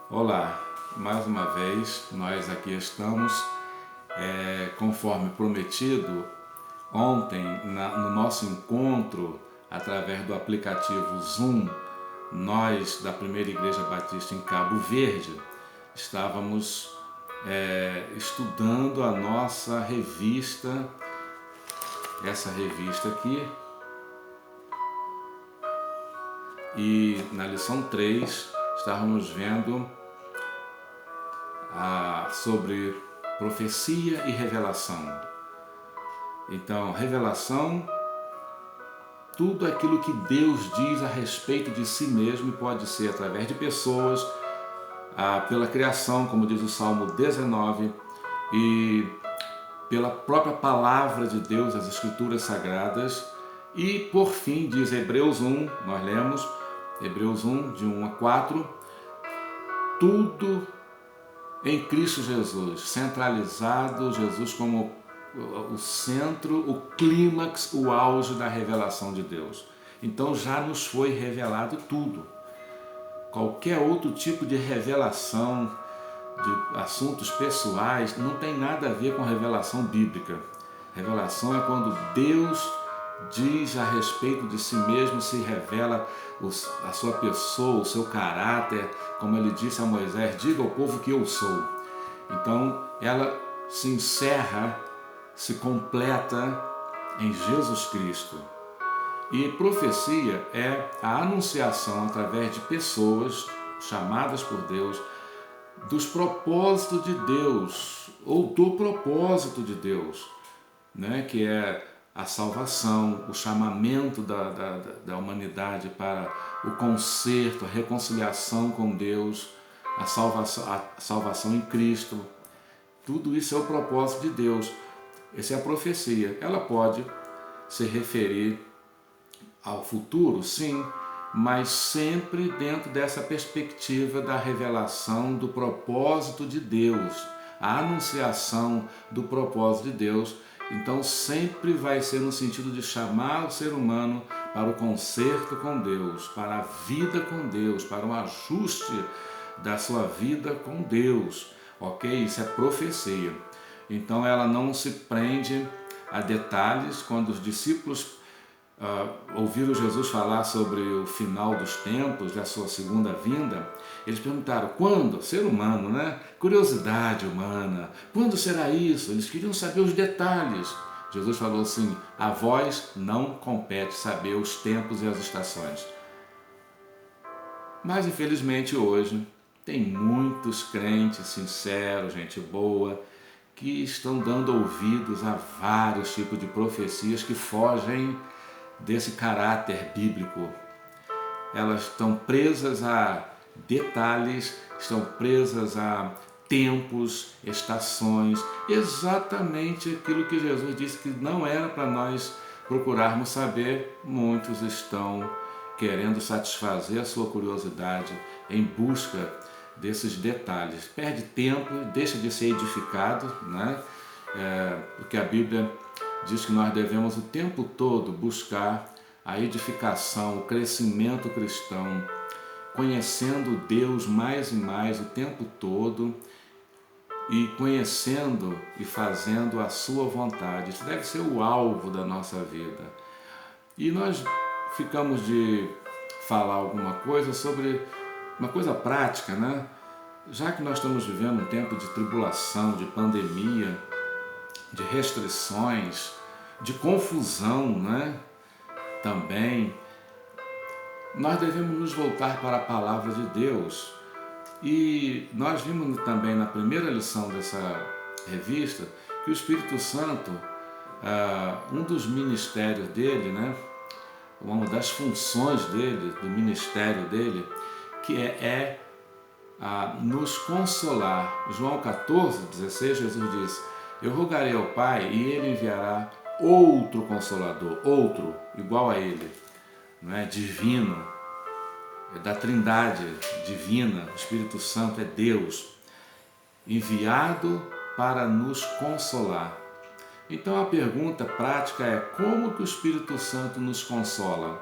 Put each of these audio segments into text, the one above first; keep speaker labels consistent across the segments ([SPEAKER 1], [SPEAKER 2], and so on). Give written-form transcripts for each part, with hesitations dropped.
[SPEAKER 1] Olá, mais uma vez nós aqui estamos, conforme prometido ontem no nosso encontro através do aplicativo Zoom. Nós da Primeira Igreja Batista em Cabo Verde estávamos estudando a nossa revista, essa revista aqui, e na lição 3 estávamos vendo sobre profecia e revelação. Então, revelação, tudo aquilo que Deus diz a respeito de si mesmo, pode ser através de pessoas, pela criação, como diz o Salmo 19, e pela própria palavra de Deus, as Escrituras Sagradas. E por fim, diz Hebreus 1, nós lemos Hebreus 1, de 1 a 4, tudo em Cristo Jesus, centralizado, Jesus como o centro, o clímax, o auge da revelação de Deus. Então já nos foi revelado tudo. Qualquer outro tipo de revelação de assuntos pessoais não tem nada a ver com revelação bíblica. Revelação é quando Deus diz a respeito de si mesmo, se revela a sua pessoa, o seu caráter, como ele disse a Moisés: diga ao povo que eu sou. Então ela se encerra, se completa em Jesus Cristo. E profecia é a anunciação através de pessoas chamadas por Deus dos propósitos de Deus, ou do propósito de Deus, né? Que é a salvação, o chamamento da humanidade para o conserto, a reconciliação com Deus, a salvação em Cristo. Tudo isso é o propósito de Deus. Essa é a profecia. Ela pode se referir ao futuro, sim, mas sempre dentro dessa perspectiva da revelação do propósito de Deus, a anunciação do propósito de Deus. Então sempre vai ser no sentido de chamar o ser humano para o conserto com Deus, para a vida com Deus, para um ajuste da sua vida com Deus, ok? Isso é profecia. Então ela não se prende a detalhes. Quando os discípulos ouviram Jesus falar sobre o final dos tempos, da sua segunda vinda, eles perguntaram: quando? Ser humano, né? Curiosidade humana. Quando será isso? Eles queriam saber os detalhes. Jesus falou assim: a vós não compete saber os tempos e as estações. Mas infelizmente hoje tem muitos crentes sinceros, gente boa, que estão dando ouvidos a vários tipos de profecias que fogem desse caráter bíblico. Elas estão presas a detalhes, estão presas a tempos, estações, exatamente aquilo que Jesus disse que não era para nós procurarmos saber. Muitos estão querendo satisfazer a sua curiosidade em busca desses detalhes. Perde tempo, deixa de ser edificado, né? Porque a Bíblia diz que nós devemos o tempo todo buscar a edificação, o crescimento cristão, conhecendo Deus mais e mais o tempo todo e conhecendo e fazendo a sua vontade. Isso deve ser o alvo da nossa vida. E nós ficamos de falar alguma coisa sobre uma coisa prática, né? Já que nós estamos vivendo um tempo de tribulação, de pandemia, de restrições, de confusão, né? Também, nós devemos nos voltar para a palavra de Deus. E nós vimos também na primeira lição dessa revista que o Espírito Santo, um dos ministérios dele, né? Uma das funções dele, do ministério dele, que é nos consolar. João 14:16, Jesus diz: eu rogarei ao Pai e Ele enviará outro Consolador, outro, igual a Ele, não é? Divino, é da Trindade divina. O Espírito Santo é Deus, enviado para nos consolar. Então a pergunta prática é: como que o Espírito Santo nos consola?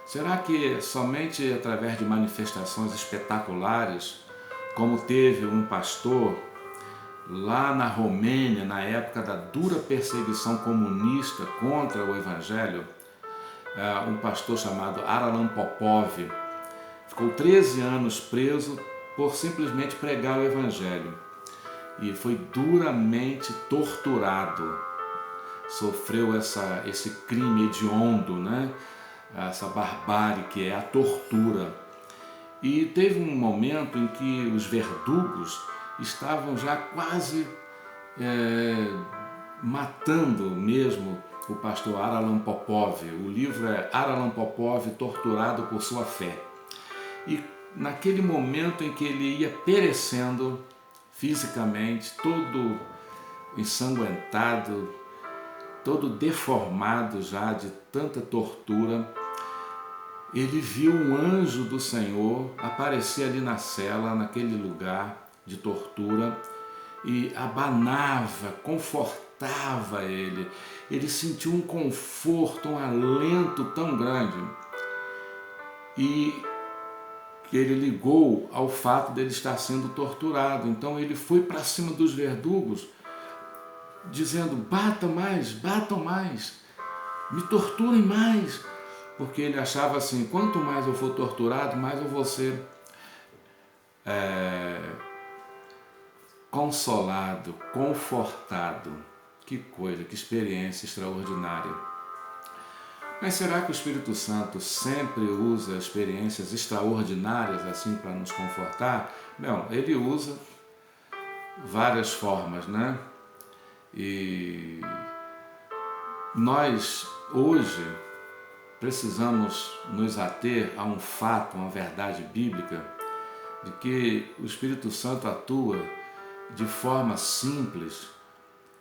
[SPEAKER 1] Será que somente através de manifestações espetaculares como teve um pastor lá na Romênia, na época da dura perseguição comunista contra o Evangelho, um pastor chamado Aralan Popov, ficou 13 anos preso por simplesmente pregar o Evangelho e foi duramente torturado, sofreu esse crime hediondo, né? Essa barbárie que é a tortura. E teve um momento em que os verdugos estavam já quase matando mesmo o pastor Aralan Popov. O livro é Aralan Popov, Torturado por Sua Fé. E naquele momento em que ele ia perecendo fisicamente, todo ensanguentado, todo deformado já de tanta tortura, ele viu um anjo do Senhor aparecer ali na cela, naquele lugar de tortura, e abanava, confortava ele. Ele sentiu um conforto, um alento tão grande. E ele ligou ao fato dele estar sendo torturado. Então ele foi para cima dos verdugos, dizendo: batam mais, me torturem mais. Porque ele achava assim: quanto mais eu for torturado, mais eu vou ser consolado, confortado. Que coisa, que experiência extraordinária. Mas será que o Espírito Santo sempre usa experiências extraordinárias assim para nos confortar? Não, ele usa várias formas, né? E nós hoje precisamos nos ater a um fato, uma verdade bíblica, de que o Espírito Santo atua de forma simples,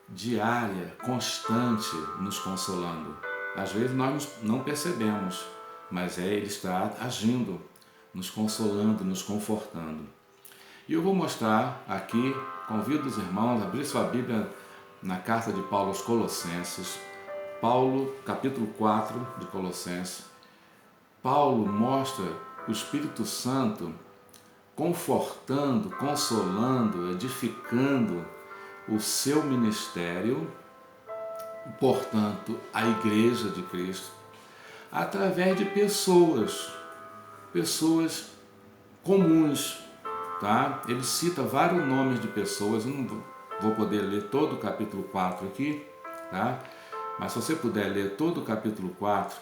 [SPEAKER 1] diária, constante, nos consolando. Às vezes nós não percebemos, mas Ele está agindo, nos consolando, nos confortando. E eu vou mostrar aqui, convido os irmãos a abrir sua Bíblia na carta de Paulo aos Colossenses, Paulo, capítulo 4 de Colossenses. Paulo mostra o Espírito Santo confortando, consolando, edificando o seu ministério, portanto, a Igreja de Cristo, através de pessoas comuns, tá? Ele cita vários nomes de pessoas, eu não vou poder ler todo o capítulo 4 aqui, tá? Mas se você puder ler todo o capítulo 4,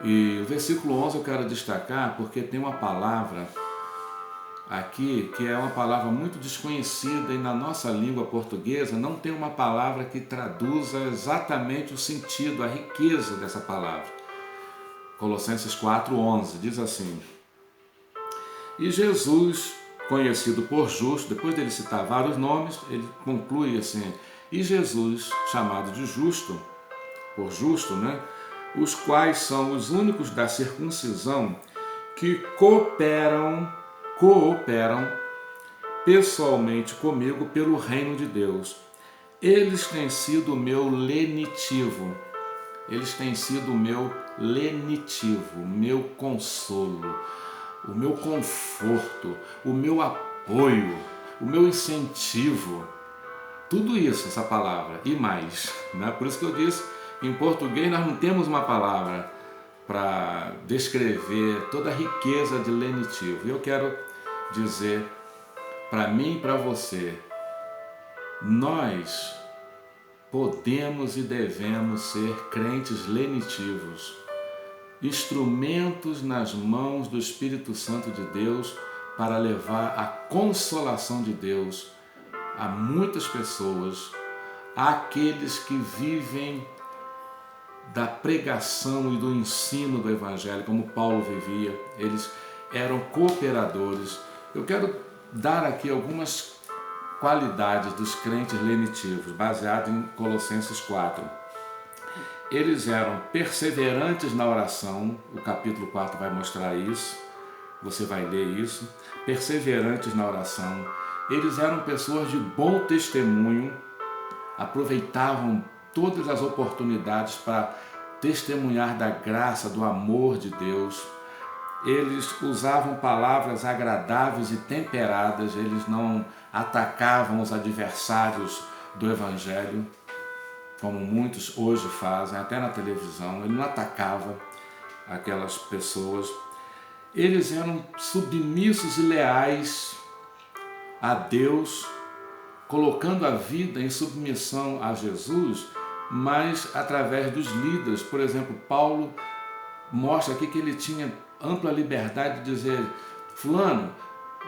[SPEAKER 1] e o versículo 11 eu quero destacar porque tem uma palavra aqui que é uma palavra muito desconhecida e na nossa língua portuguesa não tem uma palavra que traduza exatamente o sentido, a riqueza dessa palavra. Colossenses 4:11 diz assim: e Jesus, conhecido por justo, depois dele citar vários nomes, ele conclui assim: e Jesus, chamado de justo, por justo, né? Os quais são os únicos da circuncisão que cooperam pessoalmente comigo pelo reino de Deus. Eles têm sido o meu lenitivo, o meu consolo, o meu conforto, o meu apoio, o meu incentivo. Tudo isso, essa palavra, e mais, né? Por isso que eu disse, em português nós não temos uma palavra para descrever toda a riqueza de lenitivo. E eu quero dizer para mim e para você, nós podemos e devemos ser crentes lenitivos, instrumentos nas mãos do Espírito Santo de Deus para levar a consolação de Deus a muitas pessoas, àqueles que vivem da pregação e do ensino do Evangelho, como Paulo vivia. Eles eram cooperadores. Eu quero dar aqui algumas qualidades dos crentes lenitivos, baseado em Colossenses 4. Eles eram perseverantes na oração, o capítulo 4 vai mostrar isso, você vai ler isso, perseverantes na oração. Eles eram pessoas de bom testemunho, aproveitavam todas as oportunidades para testemunhar da graça, do amor de Deus. eles usavam palavras agradáveis e temperadas, eles não atacavam os adversários do Evangelho, como muitos hoje fazem, até na televisão. Ele não atacava aquelas pessoas. Eles eram submissos e leais a Deus, colocando a vida em submissão a Jesus, mas através dos líderes. Por exemplo, Paulo mostra aqui que ele tinha ampla liberdade de dizer: fulano,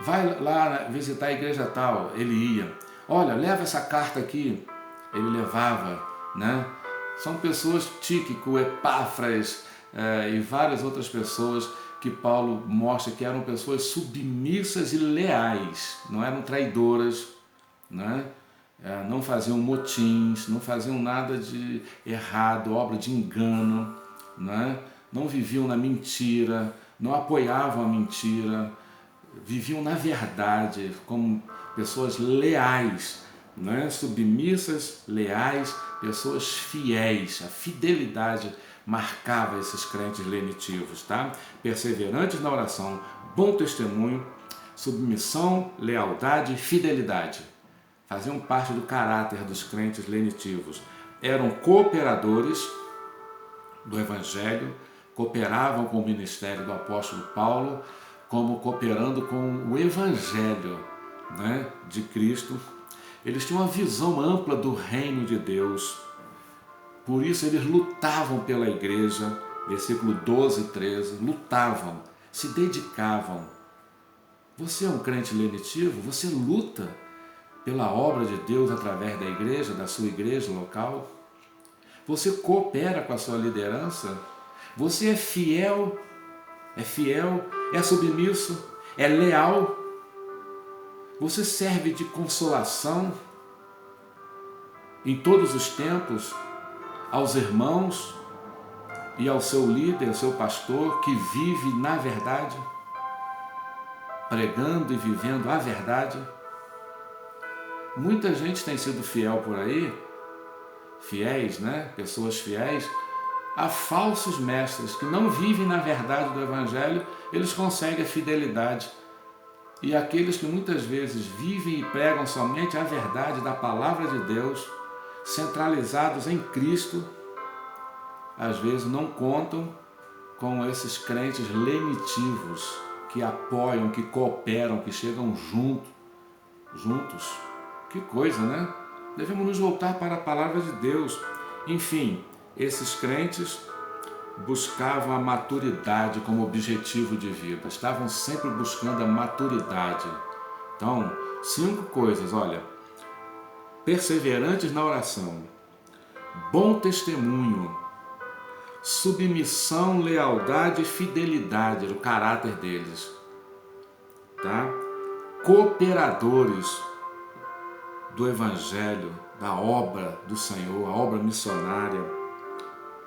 [SPEAKER 1] vai lá visitar a igreja tal. Ele ia. Olha, leva essa carta aqui. Ele levava, né? São pessoas, Tíquico, Epáfras e várias outras pessoas que Paulo mostra que eram pessoas submissas e leais, não eram traidoras, né? Não faziam motins, não faziam nada de errado, obra de engano, né? Não viviam na mentira, não apoiavam a mentira, viviam na verdade, como pessoas leais, né? Submissas, leais, pessoas fiéis. A fidelidade marcava esses crentes lenitivos, tá? Perseverantes na oração, bom testemunho, submissão, lealdade e fidelidade. Faziam parte do caráter dos crentes lenitivos. Eram cooperadores do Evangelho, cooperavam com o ministério do apóstolo Paulo, como cooperando com o Evangelho, né, de Cristo. Eles tinham uma visão ampla do reino de Deus. Por isso eles lutavam pela igreja, versículo 12 e 13, lutavam, se dedicavam. Você é um crente lenitivo? Você luta pela obra de Deus através da igreja, da sua igreja local? Você coopera com a sua liderança? Você é fiel? É submisso? É leal? Você serve de consolação em todos os tempos aos irmãos e ao seu líder, ao seu pastor, que vive na verdade, pregando e vivendo a verdade? Muita gente tem sido fiel por aí, fiéis, né? Pessoas fiéis a falsos mestres que não vivem na verdade do Evangelho. Eles conseguem a fidelidade. E aqueles que muitas vezes vivem e pregam somente a verdade da palavra de Deus, centralizados em Cristo, às vezes não contam com esses crentes lenitivos que apoiam, que cooperam, que chegam juntos. Que coisa, né? Devemos nos voltar para a palavra de Deus. Enfim, esses crentes buscavam a maturidade como objetivo de vida. Estavam sempre buscando a maturidade. Então, 5 coisas, olha. Perseverantes na oração, bom testemunho, submissão, lealdade e fidelidade, era o caráter deles, tá? Cooperadores do Evangelho, da obra do Senhor, a obra missionária,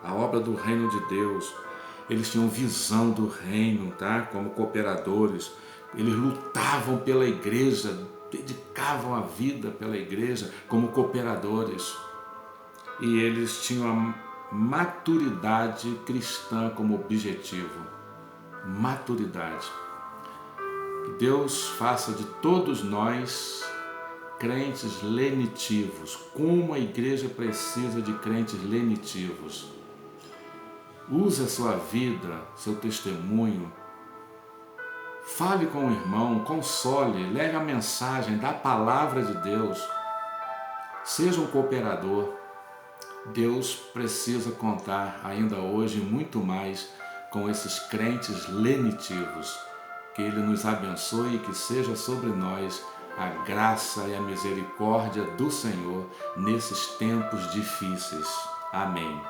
[SPEAKER 1] a obra do reino de Deus. Eles tinham visão do reino, tá? Como cooperadores. Eles lutavam pela igreja, dedicavam a vida pela igreja como cooperadores. E eles tinham a maturidade cristã como objetivo. Maturidade. Que Deus faça de todos nós crentes lenitivos. Como a igreja precisa de crentes lenitivos. Use a sua vida, seu testemunho. Fale com o irmão, console, leve a mensagem da palavra de Deus. Seja um cooperador. Deus precisa contar ainda hoje muito mais com esses crentes lenitivos. Que Ele nos abençoe e que seja sobre nós a graça e a misericórdia do Senhor nesses tempos difíceis. Amém.